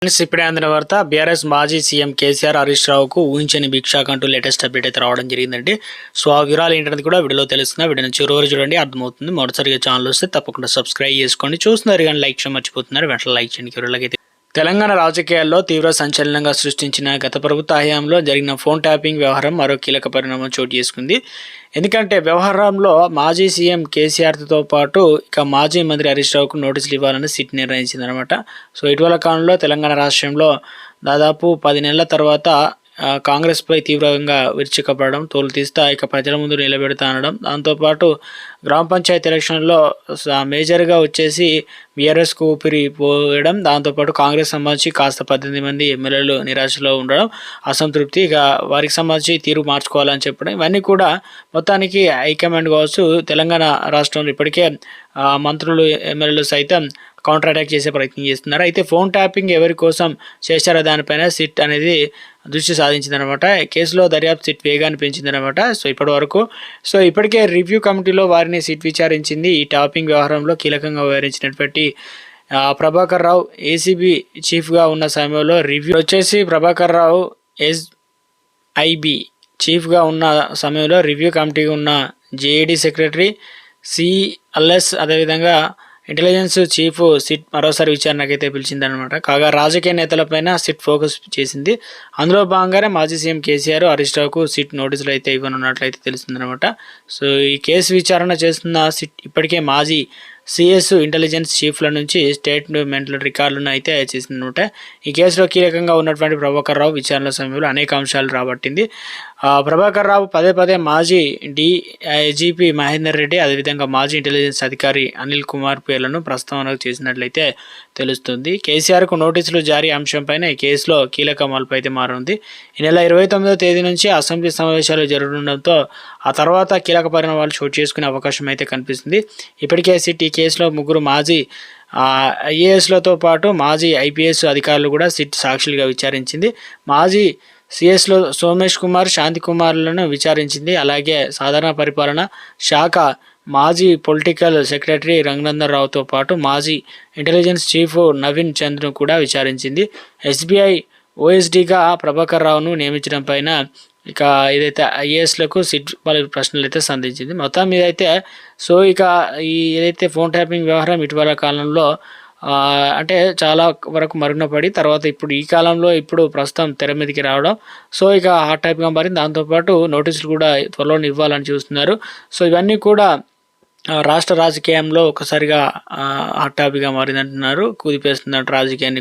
Friends, ఇప్పుడే అందిన వార్త. బీఆర్ఎస్ మాజీ సీఎం కేసీఆర్ హరీష్ రావుకు ఊహించని భిక్షాక్ అంటూ లేటెస్ట్ అప్డేట్ అయితే రావడం జరిగిందండి. సో ఆ వివరాలు ఏంటనేది కూడా వీడియోలో తెలుస్తుంది. వీడియోని చివరి చూడండి, అర్థమవుతుంది. మొదటిసారిగా ఛానల్ వస్తే తప్పకుండా సబ్స్క్రైబ్ చేసుకోండి. చూస్తున్నారు కానీ లైక్ చేయడం మర్చిపోతున్నారు. వెంటనే లైక్ చేయండి. వివరాలకైతే తెలంగాణ రాజకీయాల్లో తీవ్ర సంచలనంగా సృష్టించిన గత ప్రభుత్వ హయాంలో జరిగిన ఫోన్ ట్యాపింగ్ వ్యవహారం మరో కీలక పరిణామం చోటు చేసుకుంది. ఎందుకంటే వ్యవహారంలో మాజీ సీఎం కేసీఆర్తో పాటు ఇక మాజీ మంత్రి హరీష్ రావుకు నోటీసులు ఇవ్వాలని సిట్ నిర్ణయించిందనమాట. సో ఇటీవల కాలంలో తెలంగాణ రాష్ట్రంలో దాదాపు 10 నెలల తర్వాత కాంగ్రెస్పై తీవ్రంగా విరుచుకుపడడం, తోలు తీస్తా ఇక ప్రజల ముందు నిలబెడతా అనడం, దాంతోపాటు గ్రామ పంచాయతీ ఎలక్షన్లో మేజర్గా వచ్చేసి బీఆర్ఎస్కు ఊపిరి పోయడం, దాంతోపాటు కాంగ్రెస్ సంబంధించి కాస్త 18 మంది ఎమ్మెల్యేలు నిరాశలో ఉండడం, అసంతృప్తి, ఇక వారికి సంబంధించి తీరు మార్చుకోవాలని చెప్పడం, ఇవన్నీ కూడా మొత్తానికి హైకమాండ్ కావచ్చు తెలంగాణ రాష్ట్రంలో ఇప్పటికే మంత్రులు ఎమ్మెల్యేలు సైతం కౌంటర్ అటాక్ చేసే ప్రయత్నం చేస్తున్నారు. అయితే ఫోన్ ట్యాపింగ్ ఎవరి కోసం చేశారో దానిపైన సిట్ అనేది దృష్టి సాధించిందనమాట. కేసులో దర్యాప్తు సిట్ వేగాన్ని పెంచిందనమాట. సో ఇప్పటి వరకు ఇప్పటికే రివ్యూ కమిటీలో వారిని సిట్ విచారించింది. ఈ ట్యాపింగ్ వ్యవహారంలో కీలకంగా వ్యవహరించినటువంటి ప్రభాకర్ రావు ఏసీబీ చీఫ్గా ఉన్న సమయంలో రివ్యూ వచ్చేసి ప్రభాకర్ రావు ఎస్ఐబి చీఫ్గా ఉన్న సమయంలో రివ్యూ కమిటీ ఉన్న జేఏడీ సెక్రటరీ సిఎల్ఎస్ అదేవిధంగా ఇంటెలిజెన్స్ చీఫ్ సిట్ మరోసారి విచారణకైతే పిలిచిందనమాట. కాగా రాజకీయ నేతలపైన సిట్ ఫోకస్ చేసింది. అందులో భాగంగానే మాజీ సీఎం కేసీఆర్ హరీష్ రావుకు సిట్ నోటీసులు అయితే ఇవ్వనున్నట్లయితే తెలుస్తుందనమాట. సో ఈ కేసు విచారణ చేస్తున్న సిట్ ఇప్పటికే మాజీ సిఎస్ ఇంటెలిజెన్స్ చీఫ్ల నుంచి స్టేట్మెంట్ల రికార్డులను అయితే చేసిందనమాట. ఈ కేసులో కీలకంగా ఉన్నటువంటి ప్రభాకర్ రావు విచారణ సమయంలో అనేక అంశాలు రాబట్టింది. ప్రభాకర్ రావు పదే మాజీ డీఐజీపీ మహేందర్ రెడ్డి అదేవిధంగా మాజీ ఇంటెలిజెన్స్ అధికారి అనిల్ కుమార్ పేర్లను ప్రస్తావనకు చేసినట్లయితే తెలుస్తుంది. కేసీఆర్కు నోటీసులు జారీ అంశంపైన ఈ కేసులో కీలక మలుపు అయితే మారనుంది. ఈ నెల 29వ తేదీ నుంచి అసెంబ్లీ సమావేశాలు జరగడంతో ఆ తర్వాత కీలక పరిణామాలు చోటు చేసుకునే అవకాశం అయితే కనిపిస్తుంది. ఇప్పటికే సిట్ ఈ కేసులో 3 మాజీ ఐఏఎస్లతో పాటు మాజీ ఐపీఎస్ అధికారులు కూడా సిట్ సాక్షులుగా విచారించింది. మాజీ సిఎస్లో సోమేష్ కుమార్, శాంతి కుమార్లను విచారించింది. అలాగే సాధారణ పరిపాలన శాఖ మాజీ పొలిటికల్ సెక్రటరీ రఘునందన్ రావుతో పాటు మాజీ ఇంటెలిజెన్స్ చీఫ్ నవీన్ చంద్ను కూడా విచారించింది. ఎస్బీఐ ఓఎస్డీగా ప్రభాకర్ రావును నియమించడం పైన ఇక ఏదైతే ఐఏఎస్లకు సిట్ పలు ప్రశ్నలు అయితే సంధించింది. మొత్తం మీద అయితే ఇక ఈ ఏదైతే ఫోన్ ట్యాపింగ్ వ్యవహారం ఇటీవల కాలంలో అంటే చాలా వరకు మరుగున పడి తర్వాత ఇప్పుడు ఈ కాలంలో ప్రస్తుతం తెర మీదకి రావడం, ఇక హాట్ టైప్గా మారింది. దాంతోపాటు నోటీసులు కూడా త్వరలో ఇవ్వాలని చూస్తున్నారు. ఇవన్నీ కూడా రాష్ట్ర రాజకీయంలో ఒకసారిగా హాట్ టాపిక్గా మారిందంటున్నారు. కుదిపేస్తున్నట్టు రాజకీయాన్ని